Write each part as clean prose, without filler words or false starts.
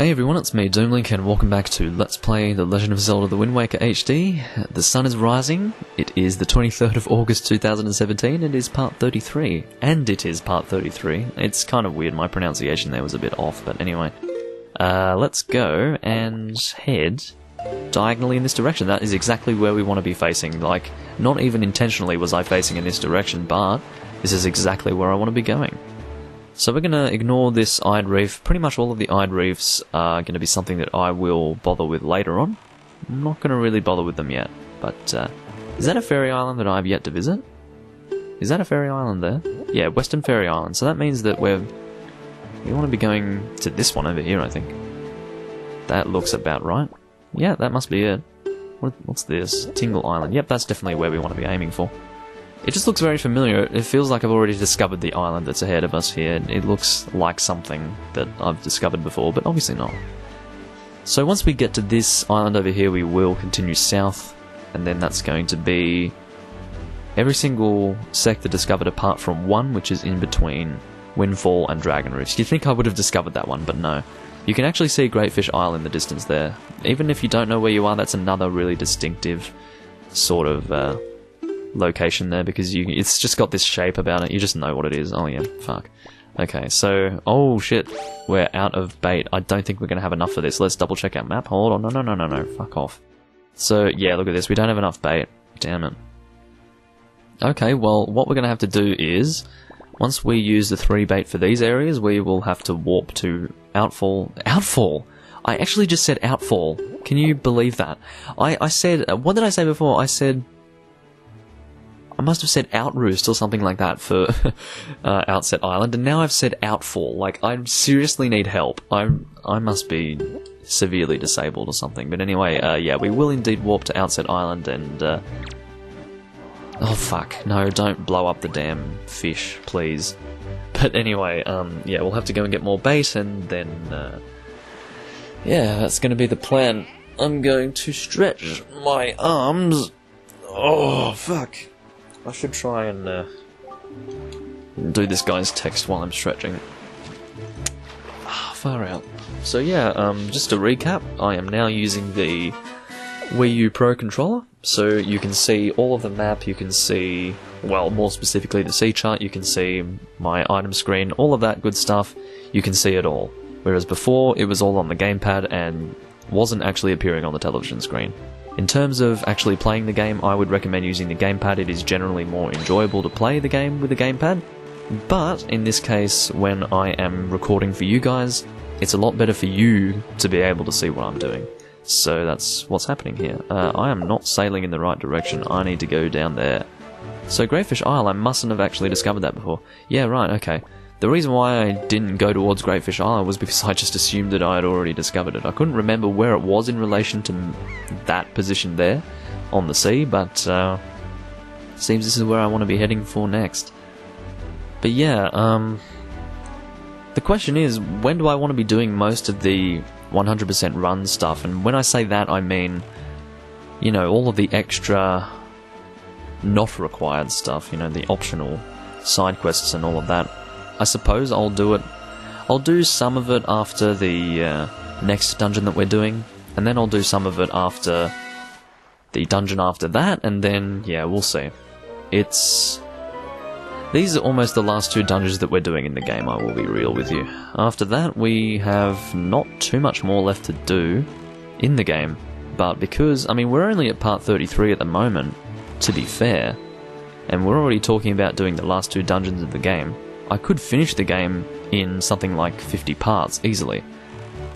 Hey everyone, it's me, Doomlink, and welcome back to Let's Play The Legend of Zelda The Wind Waker HD. The sun is rising. It is the 23rd of August 2017. It is part 33. And it is part 33. It's kind of weird, my pronunciation there was a bit off, but anyway. Let's go and head diagonally in this direction. That is exactly where we want to be facing. Like, not even intentionally was I facing in this direction, but this is exactly where I want to be going. So we're going to ignore this eyed reef. Pretty much all of the eyed reefs are going to be something that I will bother with later on. I'm not going to really bother with them yet. But, is that a fairy island that I've yet to visit? Is that a fairy island there? Yeah, Western Fairy Island. So that means that we want to be going to this one over here, I think. That looks about right. Yeah, that must be it. What's this? Tingle Island. Yep, that's definitely where we want to be aiming for. It just looks very familiar. It feels like I've already discovered the island that's ahead of us here. It looks like something that I've discovered before, but obviously not. So once we get to this island over here, we will continue south, and then that's going to be every single sector discovered apart from one, which is in between Windfall and Dragon Reefs. You'd think I would have discovered that one, but no. You can actually see Greatfish Isle in the distance there. Even if you don't know where you are, that's another really distinctive sort of location there, because it's just got this shape about it. You just know what it is. Oh yeah, fuck. Okay, so, oh shit, we're out of bait. I don't think we're going to have enough for this. Let's double check our map. Hold on, no, fuck off. So, yeah, look at this. We don't have enough bait. Damn it. Okay, well, what we're going to have to do is, once we use the 3 bait for these areas, we will have to warp to Outfall. Outfall? I actually just said Outfall. Can you believe that? I said, what did I say before? I must have said Outroost or something like that for Outset Island, and now I've said Outfall. Like, I seriously need help. I must be severely disabled or something. But anyway, yeah, we will indeed warp to Outset Island and... oh fuck, no, don't blow up the damn fish, please. But anyway, yeah, we'll have to go and get more bait, and then... yeah, that's going to be the plan. I'm going to stretch my arms. Oh, fuck. I should try and do this guy's text while I'm stretching. Far out. So yeah, just to recap, I am now using the Wii U Pro controller, so you can see all of the map, you can see, well, more specifically the C chart, you can see my item screen, all of that good stuff, you can see it all. Whereas before, it was all on the gamepad and wasn't actually appearing on the television screen. In terms of actually playing the game, I would recommend using the gamepad. It is generally more enjoyable to play the game with the gamepad. But, in this case, when I am recording for you guys, it's a lot better for you to be able to see what I'm doing. So that's what's happening here. I am not sailing in the right direction. I need to go down there. So Greatfish Isle, I mustn't have actually discovered that before. Yeah, right, okay. The reason why I didn't go towards Greatfish Isle was because I just assumed that I had already discovered it. I couldn't remember where it was in relation to that position there on the sea, but seems this is where I want to be heading for next. But yeah, the question is, when do I want to be doing most of the 100% run stuff? And when I say that, I mean, you know, all of the extra not required stuff, you know, the optional side quests and all of that. I suppose I'll do it. I'll do some of it after the next dungeon that we're doing, and then I'll do some of it after the dungeon after that, and then, yeah, we'll see. These are almost the last 2 dungeons that we're doing in the game, I will be real with you. After that, we have not too much more left to do in the game, but because, I mean, we're only at part 33 at the moment, to be fair, and we're already talking about doing the last 2 dungeons of the game. I could finish the game in something like 50 parts easily,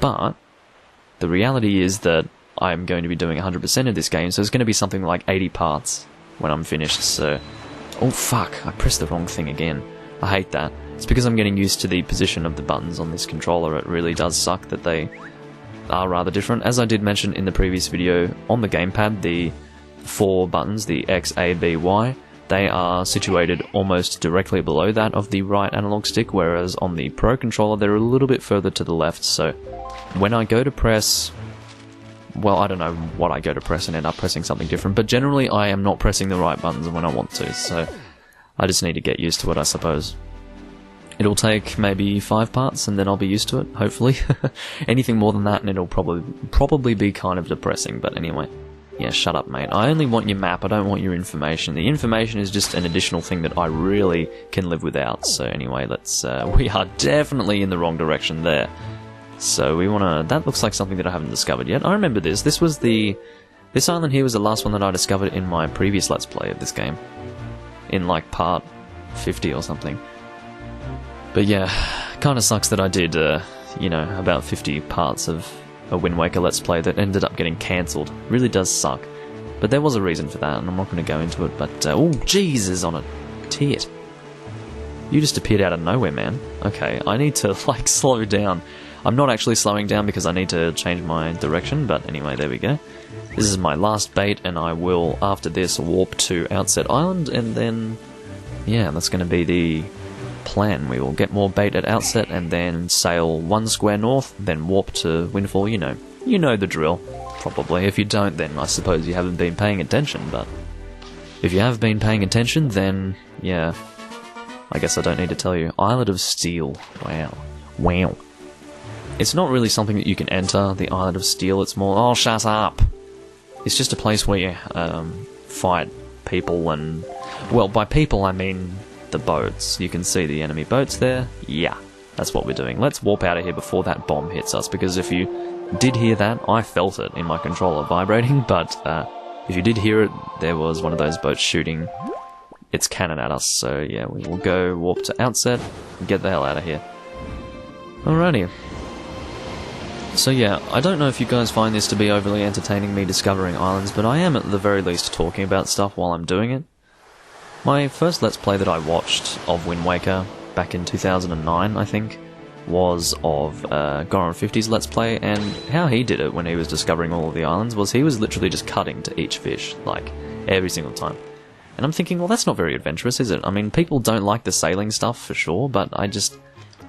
but the reality is that I'm going to be doing 100% of this game, so it's going to be something like 80 parts when I'm finished, so... Oh fuck, I pressed the wrong thing again. I hate that. It's because I'm getting used to the position of the buttons on this controller. It really does suck that they are rather different. As I did mention in the previous video, on the gamepad, the 4 buttons, the X, A, B, Y, they are situated almost directly below that of the right analog stick, whereas on the Pro controller they're a little bit further to the left, so when I go to press... Well, I don't know what I go to press and end up pressing something different, but generally I am not pressing the right buttons when I want to, so I just need to get used to it, I suppose. It'll take maybe 5 parts and then I'll be used to it, hopefully. Anything more than that and it'll probably be kind of depressing, but anyway. Yeah, shut up, mate. I only want your map, I don't want your information. The information is just an additional thing that I really can live without. So anyway, let's... we are definitely in the wrong direction there. So we wanna... That looks like something that I haven't discovered yet. I remember this. This was the... This island here was the last one that I discovered in my previous Let's Play of this game. In like part 50 or something. But yeah, kinda sucks that I did, you know, about 50 parts of a Wind Waker Let's Play that ended up getting cancelled. Really does suck. But there was a reason for that, and I'm not going to go into it, but... oh, Jesus on it. Tit. You just appeared out of nowhere, man. Okay, I need to, like, slow down. I'm not actually slowing down because I need to change my direction, but anyway, there we go. This is my last bait, and I will, after this, warp to Outset Island, and then... yeah, that's going to be the plan. We will get more bait at Outset, and then sail 1 square north, then warp to Windfall, you know. You know the drill, probably. If you don't, then I suppose you haven't been paying attention, but... if you have been paying attention, then, yeah... I guess I don't need to tell you. Islet of Steel. Wow. Wow. It's not really something that you can enter, the Islet of Steel. It's more... oh, shut up! It's just a place where you, fight people and... well, by people I mean the boats. You can see the enemy boats there. Yeah, that's what we're doing. Let's warp out of here before that bomb hits us, because if you did hear that, I felt it in my controller vibrating, but if you did hear it, there was one of those boats shooting its cannon at us, so yeah, we will go warp to Outset and get the hell out of here. Alrighty. So yeah, I don't know if you guys find this to be overly entertaining, me discovering islands, but I am at the very least talking about stuff while I'm doing it. My first Let's Play that I watched of Wind Waker, back in 2009, I think, was of Goron50's Let's Play, and how he did it when he was discovering all of the islands was he was literally just cutting to each fish, like, every single time. And I'm thinking, well, that's not very adventurous, is it? I mean, people don't like the sailing stuff, for sure, but I just...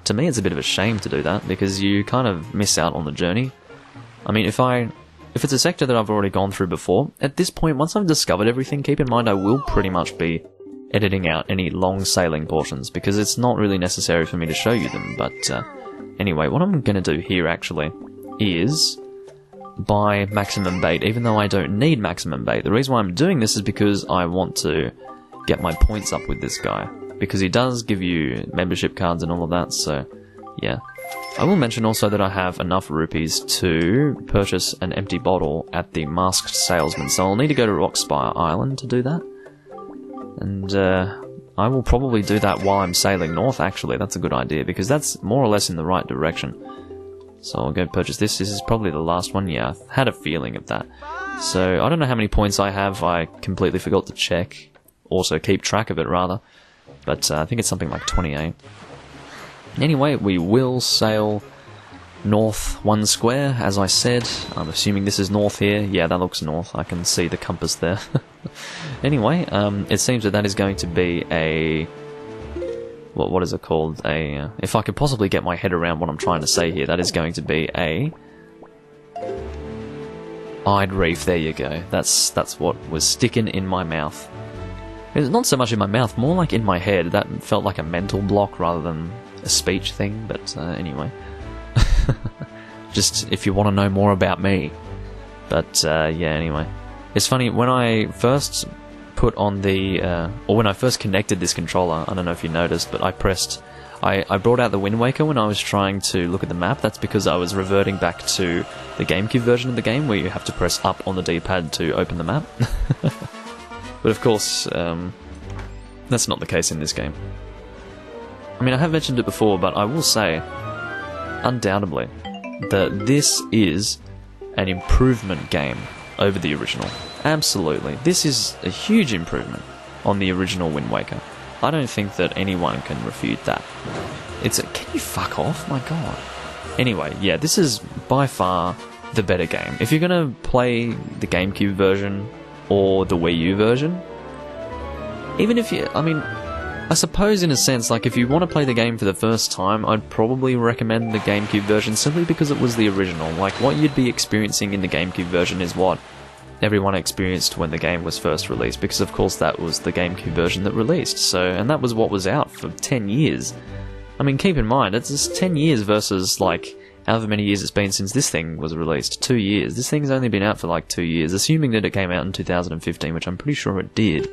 to me, it's a bit of a shame to do that, because you kind of miss out on the journey. I mean, if it's a sector that I've already gone through before, at this point, once I've discovered everything, keep in mind I will pretty much be editing out any long sailing portions, because it's not really necessary for me to show you them, but anyway, what I'm going to do here, actually, is buy maximum bait, even though I don't need maximum bait. The reason why I'm doing this is because I want to get my points up with this guy, because he does give you membership cards and all of that, so yeah. I will mention also that I have enough rupees to purchase an empty bottle at the Masked Salesman, so I'll need to go to Rockspire Island to do that. And I will probably do that while I'm sailing north, actually. That's a good idea, because that's more or less in the right direction. So I'll go purchase this. This is probably the last one. Yeah, I had a feeling of that. So I don't know how many points I have. I completely forgot to check. Also keep track of it, rather. But I think it's something like 28. Anyway, we will sail north 1 square, as I said. I'm assuming this is north here. Yeah, that looks north. I can see the compass there. Anyway, it seems that is going to be a... what is it called? A... if I could possibly get my head around what I'm trying to say here, that is going to be a... eyed reef, there you go. That's what was sticking in my mouth. It's not so much in my mouth, more like in my head. That felt like a mental block rather than a speech thing, but anyway. Just if you want to know more about me. But yeah, anyway. It's funny, when I first put on the... or when I first connected this controller, I don't know if you noticed, but I brought out the Wind Waker when I was trying to look at the map. That's because I was reverting back to the GameCube version of the game, where you have to press up on the D-pad to open the map. But of course, that's not the case in this game. I mean, I have mentioned it before, but I will say, undoubtedly, that this is an improvement game over the original. Absolutely. This is a huge improvement on the original Wind Waker. I don't think that anyone can refute that. Can you fuck off? My god. Anyway, yeah, this is by far the better game. If you're gonna play the GameCube version or the Wii U version, even if you... I mean, I suppose in a sense, like, if you want to play the game for the first time, I'd probably recommend the GameCube version simply because it was the original. Like, what you'd be experiencing in the GameCube version is what everyone experienced when the game was first released, because of course that was the GameCube version that released, so, and that was what was out for 10 years. I mean, keep in mind, it's just 10 years versus, like, however many years it's been since this thing was released. 2 years. This thing's only been out for, like, 2 years, assuming that it came out in 2015, which I'm pretty sure it did.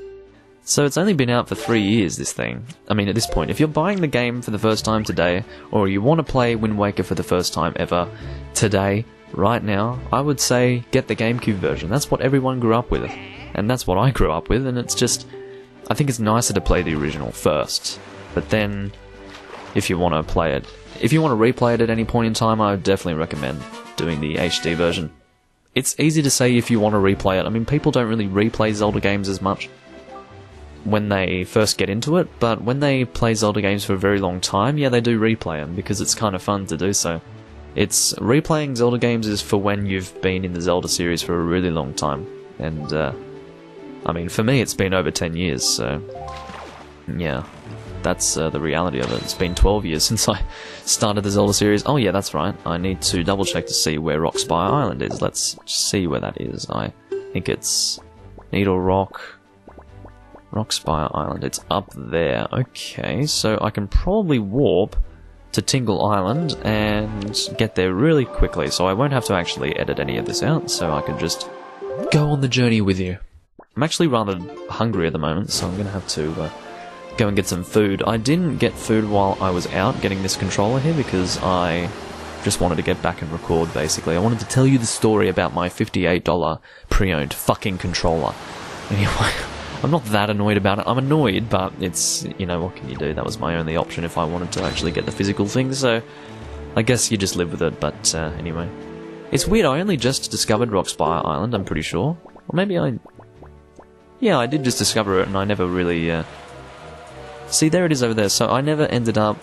So it's only been out for 3 years, this thing. I mean, at this point, if you're buying the game for the first time today, or you want to play Wind Waker for the first time ever, today, right now, I would say get the GameCube version. That's what everyone grew up with, and that's what I grew up with, and it's just... I think it's nicer to play the original first, but then, if you want to play it... If you want to replay it at any point in time, I would definitely recommend doing the HD version. It's easy to say if you want to replay it. I mean, people don't really replay Zelda games as much when they first get into it, but when they play Zelda games for a very long time, yeah, they do replay them, because it's kind of fun to do so. It's replaying Zelda games is for when you've been in the Zelda series for a really long time, and I mean, for me it's been over 10 years, so yeah, that's the reality of it. It's been 12 years since I started the Zelda series. Oh yeah, that's right, I need to double check to see where Rockspire Island is. Let's see where that is. I think it's Needle Rock... Rockspire Island, it's up there. Okay, so I can probably warp to Tingle Island and get there really quickly, so I won't have to actually edit any of this out, so I can just go on the journey with you. I'm actually rather hungry at the moment, so I'm going to have to go and get some food. I didn't get food while I was out getting this controller here, because I just wanted to get back and record, basically. I wanted to tell you the story about my $58 pre-owned fucking controller. Anyway... I'm not that annoyed about it. I'm annoyed, but it's, you know, what can you do? That was my only option if I wanted to actually get the physical thing, so I guess you just live with it, but anyway. It's weird, I only just discovered Rockspire Island, I'm pretty sure. Or maybe I... Yeah, I did just discover it, and I never really... See, there it is over there, so I never ended up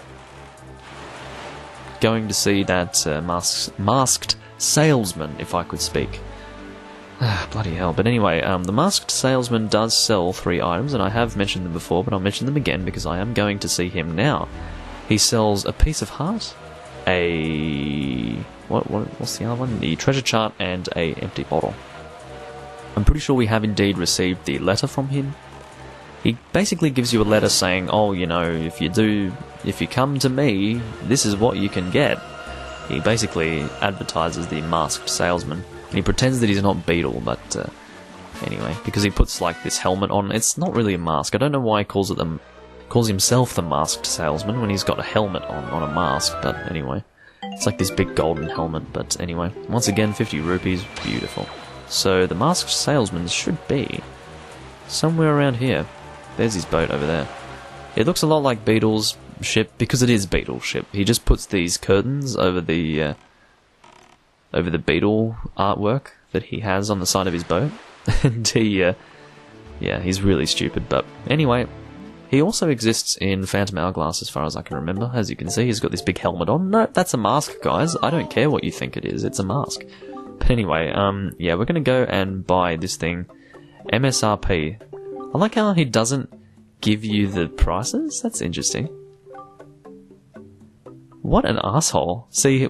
going to see that masked salesman, if I could speak. Bloody hell. But anyway, the Masked Salesman does sell 3 items, and I have mentioned them before, but I'll mention them again because I am going to see him now. He sells a piece of heart, what's the other one? The treasure chart and a empty bottle. I'm pretty sure we have indeed received the letter from him. He basically gives you a letter saying, oh, you know, if you come to me, this is what you can get. He basically advertises the Masked Salesman. And he pretends that he's not Beetle, but anyway, because he puts like this helmet on. It's not really a mask. I don't know why he calls himself the Masked Salesman when he's got a helmet on a mask, but anyway. It's like this big golden helmet, but anyway. Once again, 50 rupees, beautiful. So the Masked Salesman should be somewhere around here. There's his boat over there. It looks a lot like Beetle's ship, because it is Beetle's ship. He just puts these curtains over the Beetle artwork that he has on the side of his boat. And yeah, he's really stupid, but anyway, he also exists in Phantom Hourglass as far as I can remember. As you can see, he's got this big helmet on. No, that's a mask, guys. I don't care what you think it is, it's a mask. But anyway, yeah, we're gonna go and buy this thing, MSRP. I like how he doesn't give you the prices, that's interesting. What an asshole. See,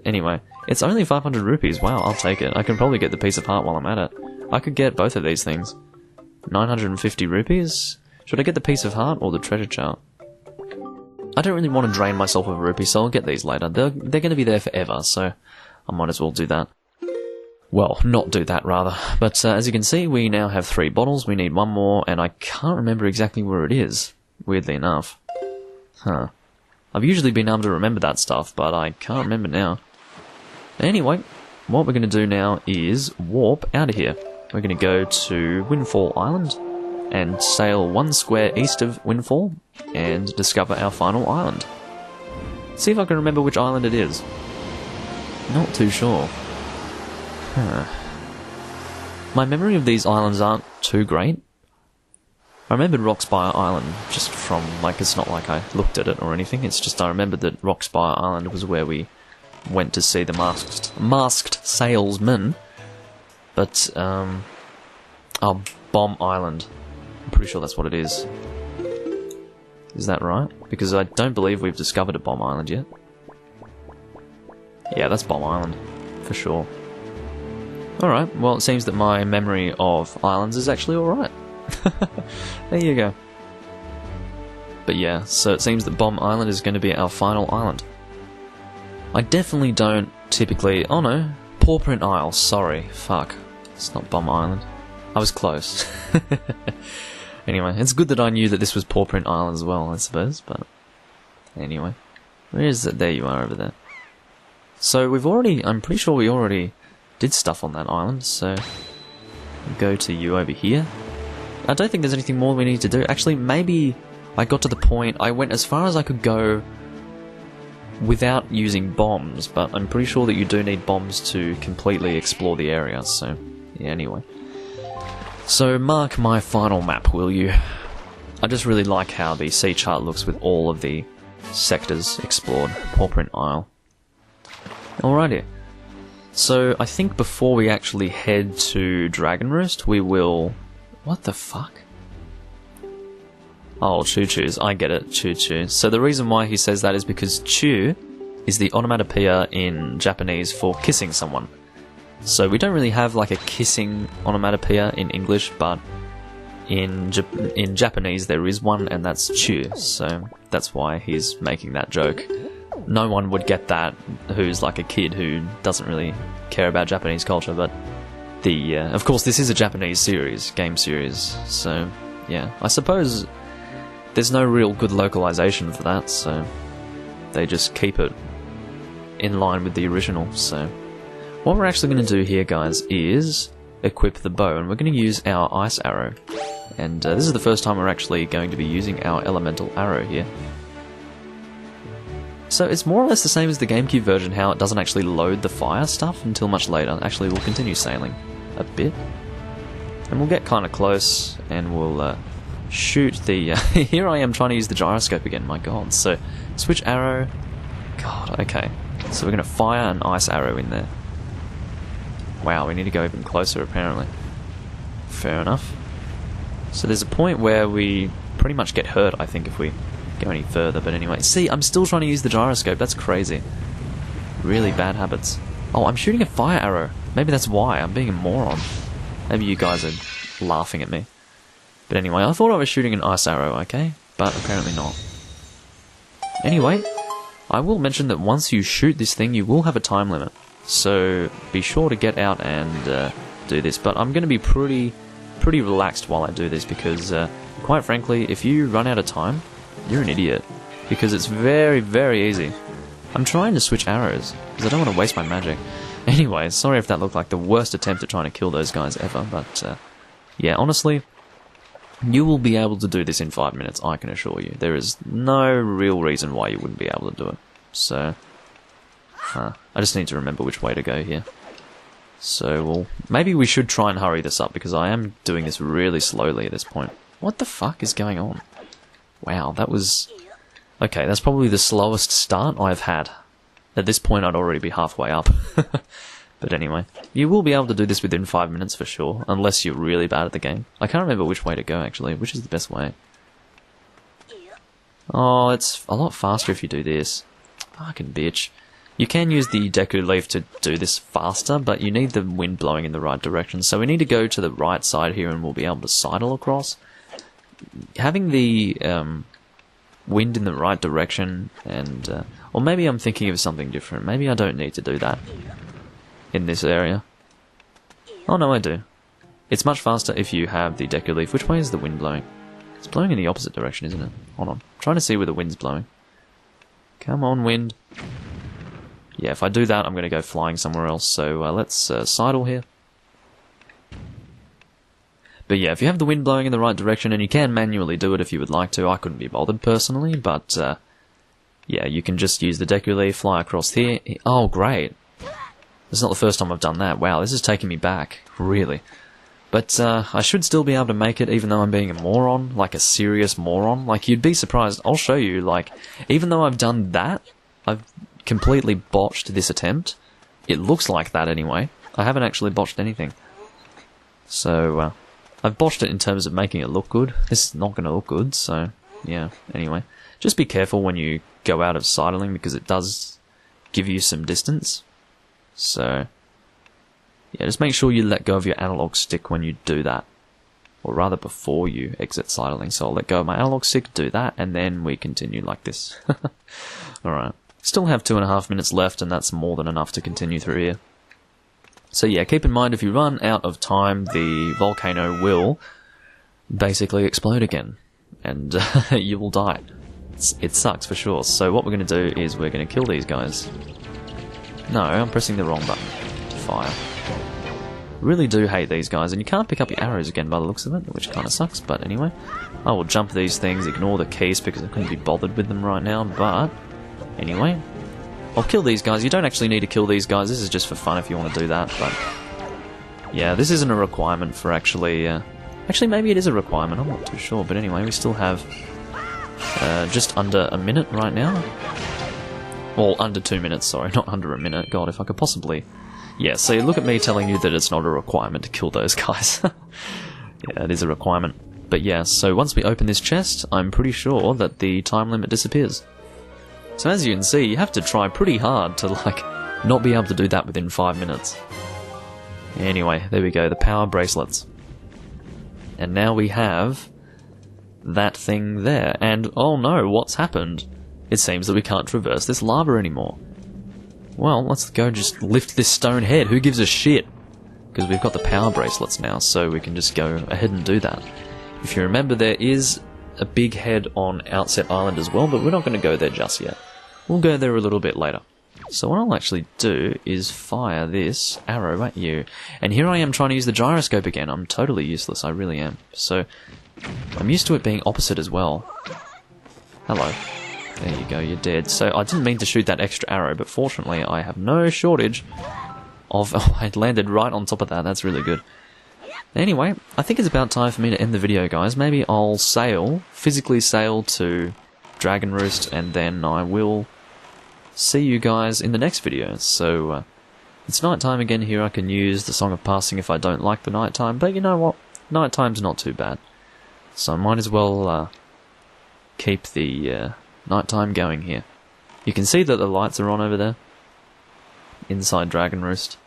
anyway, it's only 500 rupees. Wow, I'll take it. I can probably get the piece of heart while I'm at it. I could get both of these things. 950 rupees? Should I get the piece of heart or the treasure chart? I don't really want to drain myself of rupees, so I'll get these later. They're going to be there forever, so I might as well do that. Well, not do that, rather. But as you can see, we now have 3 bottles. We need 1 more, and I can't remember exactly where it is, weirdly enough. Huh. I've usually been able to remember that stuff, but I can't remember now. Anyway, what we're going to do now is warp out of here. We're going to go to Windfall Island and sail 1 square east of Windfall and discover our final island. See if I can remember which island it is. Not too sure. Huh. My memory of these islands aren't too great. I remembered Rockspire Island just from, like, it's not like I looked at it or anything, it's just I remembered that Rockspire Island was where we went to see the masked salesman. But, oh, Bomb Island. I'm pretty sure that's what it is. Is that right? Because I don't believe we've discovered a Bomb Island yet. Yeah, that's Bomb Island, for sure. Alright, well, it seems that my memory of islands is actually alright. There you go. But yeah, so it seems that Bomb Island is going to be our final island. I definitely don't typically... Oh no, Paw Print Isle, sorry. Fuck. It's not Bomb Island. I was close. Anyway, it's good that I knew that this was Paw Print Island as well, I suppose, but... Anyway. Where is it? There you are over there. So we've already... I'm pretty sure we already did stuff on that island, so... Go to you over here. I don't think there's anything more we need to do. Actually, maybe I got to the point... I went as far as I could go without using bombs, but I'm pretty sure that you do need bombs to completely explore the area, so... Yeah, anyway. So mark my final map, will you? I just really like how the sea chart looks with all of the sectors explored. Paw Print Isle. Alrighty. So I think before we actually head to Dragon Roost, we will... What the fuck? Oh, choo-choos. I get it. Choo-choo. So the reason why he says that is because choo is the onomatopoeia in Japanese for kissing someone. So we don't really have like a kissing onomatopoeia in English, but in Japanese there is one, and that's choo. So that's why he's making that joke. No one would get that who's like a kid who doesn't really care about Japanese culture, but of course this is a Japanese series, game series, so yeah. I suppose there's no real good localization for that, so they just keep it in line with the original, so... What we're actually going to do here, guys, is equip the bow, and we're going to use our ice arrow. And this is the first time we're actually going to be using our elemental arrow here. So it's more or less the same as the GameCube version, how it doesn't actually load the fire stuff until much later. Actually, we'll continue sailing a bit. And we'll get kind of close, and we'll shoot the... Here I am trying to use the gyroscope again, my god. So, switch arrow. God, okay. So we're going to fire an ice arrow in there. Wow, we need to go even closer apparently. Fair enough. So there's a point where we pretty much get hurt, I think, if we go any further. But anyway, see, I'm still trying to use the gyroscope. That's crazy. Really bad habits. Oh, I'm shooting a fire arrow. Maybe that's why. I'm being a moron. Maybe you guys are laughing at me. But anyway, I thought I was shooting an ice arrow, okay? But apparently not. Anyway, I will mention that once you shoot this thing, you will have a time limit. So be sure to get out and do this. But I'm going to be pretty relaxed while I do this, because quite frankly, if you run out of time, you're an idiot. Because it's very, very easy. I'm trying to switch arrows, because I don't want to waste my magic. Anyway, sorry if that looked like the worst attempt at trying to kill those guys ever, but yeah, honestly, you will be able to do this in 5 minutes, I can assure you. There is no real reason why you wouldn't be able to do it. So... I just need to remember which way to go here. So, well, maybe we should try and hurry this up, because I am doing this really slowly at this point. What the fuck is going on? Wow, that was... Okay, that's probably the slowest start I've had. At this point, I'd already be halfway up. But anyway, you will be able to do this within 5 minutes for sure, unless you're really bad at the game. I can't remember which way to go, actually. Which is the best way? Oh, it's a lot faster if you do this. Fucking bitch. You can use the Deku Leaf to do this faster, but you need the wind blowing in the right direction. So we need to go to the right side here, and we'll be able to sidle across. Having the wind in the right direction, and... or maybe I'm thinking of something different. Maybe I don't need to do that in this area. Oh no, I do. It's much faster if you have the Deku Leaf. Which way is the wind blowing? It's blowing in the opposite direction, isn't it? Hold on. I'm trying to see where the wind's blowing. Come on, wind. Yeah, if I do that, I'm going to go flying somewhere else, so let's sidle here. But yeah, if you have the wind blowing in the right direction, and you can manually do it if you would like to, I couldn't be bothered personally, but yeah, you can just use the Deku Leaf, fly across here. Oh, great. This is not the first time I've done that. Wow, this is taking me back, really. But I should still be able to make it, even though I'm being a moron, like a serious moron. Like, you'd be surprised. I'll show you, like, even though I've done that, I've completely botched this attempt. It looks like that anyway. I haven't actually botched anything. So, I've botched it in terms of making it look good. This is not going to look good, so, yeah. Anyway, just be careful when you go out of sidling, because it does give you some distance. So, yeah, just make sure you let go of your analog stick when you do that. or rather before you exit sidling. So I'll let go of my analog stick, do that, and then we continue like this. Alright. Still have 2.5 minutes left, and that's more than enough to continue through here. So yeah, keep in mind if you run out of time, the volcano will basically explode again, and you will die. It sucks for sure. So what we're going to do is we're going to kill these guys. No, I'm pressing the wrong button. Fire. Really do hate these guys, and you can't pick up your arrows again by the looks of it, which kind of sucks, but anyway. I will jump these things, ignore the keys because I couldn't be bothered with them right now, but anyway. I'll kill these guys. You don't actually need to kill these guys, this is just for fun if you want to do that, but yeah, this isn't a requirement for actually... actually, maybe it is a requirement, I'm not too sure, but anyway, we still have just under a minute right now. Well, under 2 minutes, sorry, not under a minute. God, if I could possibly... Yeah, so look at me telling you that it's not a requirement to kill those guys. Yeah, it is a requirement. But yeah, so once we open this chest, I'm pretty sure that the time limit disappears. So as you can see, you have to try pretty hard to, like, not be able to do that within 5 minutes. Anyway, there we go, the Power Bracelets. And now we have that thing there. And, oh no, what's happened? It seems that we can't traverse this lava anymore. Well, let's go just lift this stone head. Who gives a shit? Because we've got the Power Bracelets now, so we can just go ahead and do that. If you remember, there is a big head on Outset Island as well, but we're not going to go there just yet. We'll go there a little bit later. So what I'll actually do is fire this arrow at you. And here I am trying to use the gyroscope again. I'm totally useless, I really am. So, I'm used to it being opposite as well. Hello. There you go, you're dead. So I didn't mean to shoot that extra arrow, but fortunately I have no shortage of... Oh, I landed right on top of that, that's really good. Anyway, I think it's about time for me to end the video, guys. Maybe I'll physically sail to Dragon Roost, and then I will see you guys in the next video. So, it's nighttime again here. I can use the Song of Passing if I don't like the nighttime, but you know what? Nighttime's not too bad. So I might as well keep the nighttime going here. You can see that the lights are on over there, inside Dragon Roost.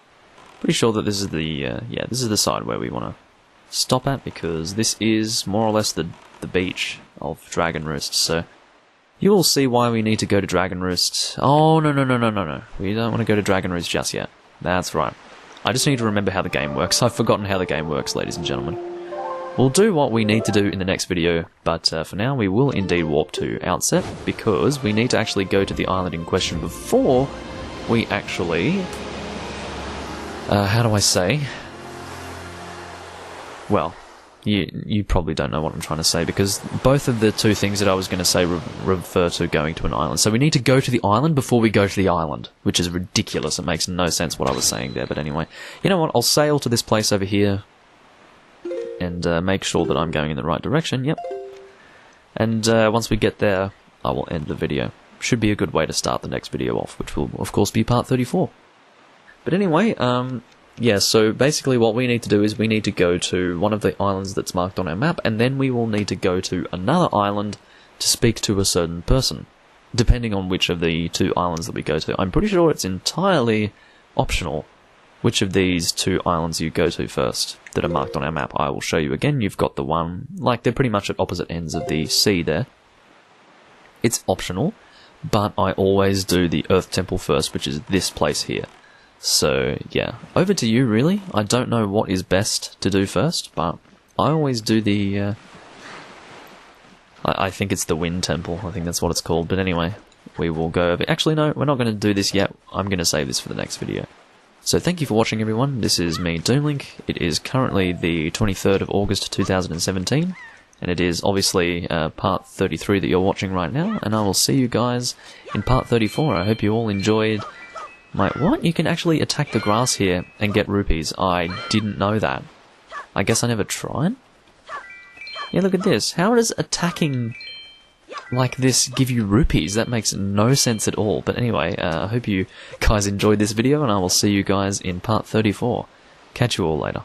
Pretty sure that this is the, yeah, this is the side where we want to stop at, because this is more or less the beach of Dragon Roost, so you will see why we need to go to Dragon Roost. Oh, no. We don't want to go to Dragon Roost just yet. That's right. I just need to remember how the game works. I've forgotten how the game works, ladies and gentlemen. We'll do what we need to do in the next video, but for now we will indeed warp to Outset, because we need to actually go to the island in question before we actually... how do I say? Well, you probably don't know what I'm trying to say, because both of the two things that I was going to say refer to going to an island. So we need to go to the island before we go to the island, which is ridiculous. It makes no sense what I was saying there, but anyway. You know what, I'll sail to this place over here, and make sure that I'm going in the right direction, yep. And once we get there, I will end the video. Should be a good way to start the next video off, which will, of course, be part 34. But anyway, yeah, so basically what we need to do is we need to go to one of the islands that's marked on our map, and then we will need to go to another island to speak to a certain person, depending on which of the two islands that we go to. I'm pretty sure it's entirely optional which of these two islands you go to first that are marked on our map. I will show you again. You've got the one, like they're pretty much at opposite ends of the sea there. It's optional, but I always do the Earth Temple first, which is this place here. So, yeah, over to you, really. I don't know what is best to do first, but I always do the, I think it's the Wind Temple. I think that's what it's called. But anyway, we will go over... Actually, no, we're not going to do this yet. I'm going to save this for the next video. So thank you for watching, everyone. This is me, Doomlink. It is currently the 23rd of August 2017, and it is obviously part 33 that you're watching right now, and I will see you guys in part 34. I hope you all enjoyed... What? You can actually attack the grass here and get rupees. I didn't know that. I guess I never tried? Yeah, look at this. How does attacking like this give you rupees? That makes no sense at all. But anyway, I hope you guys enjoyed this video, and I will see you guys in part 34. Catch you all later.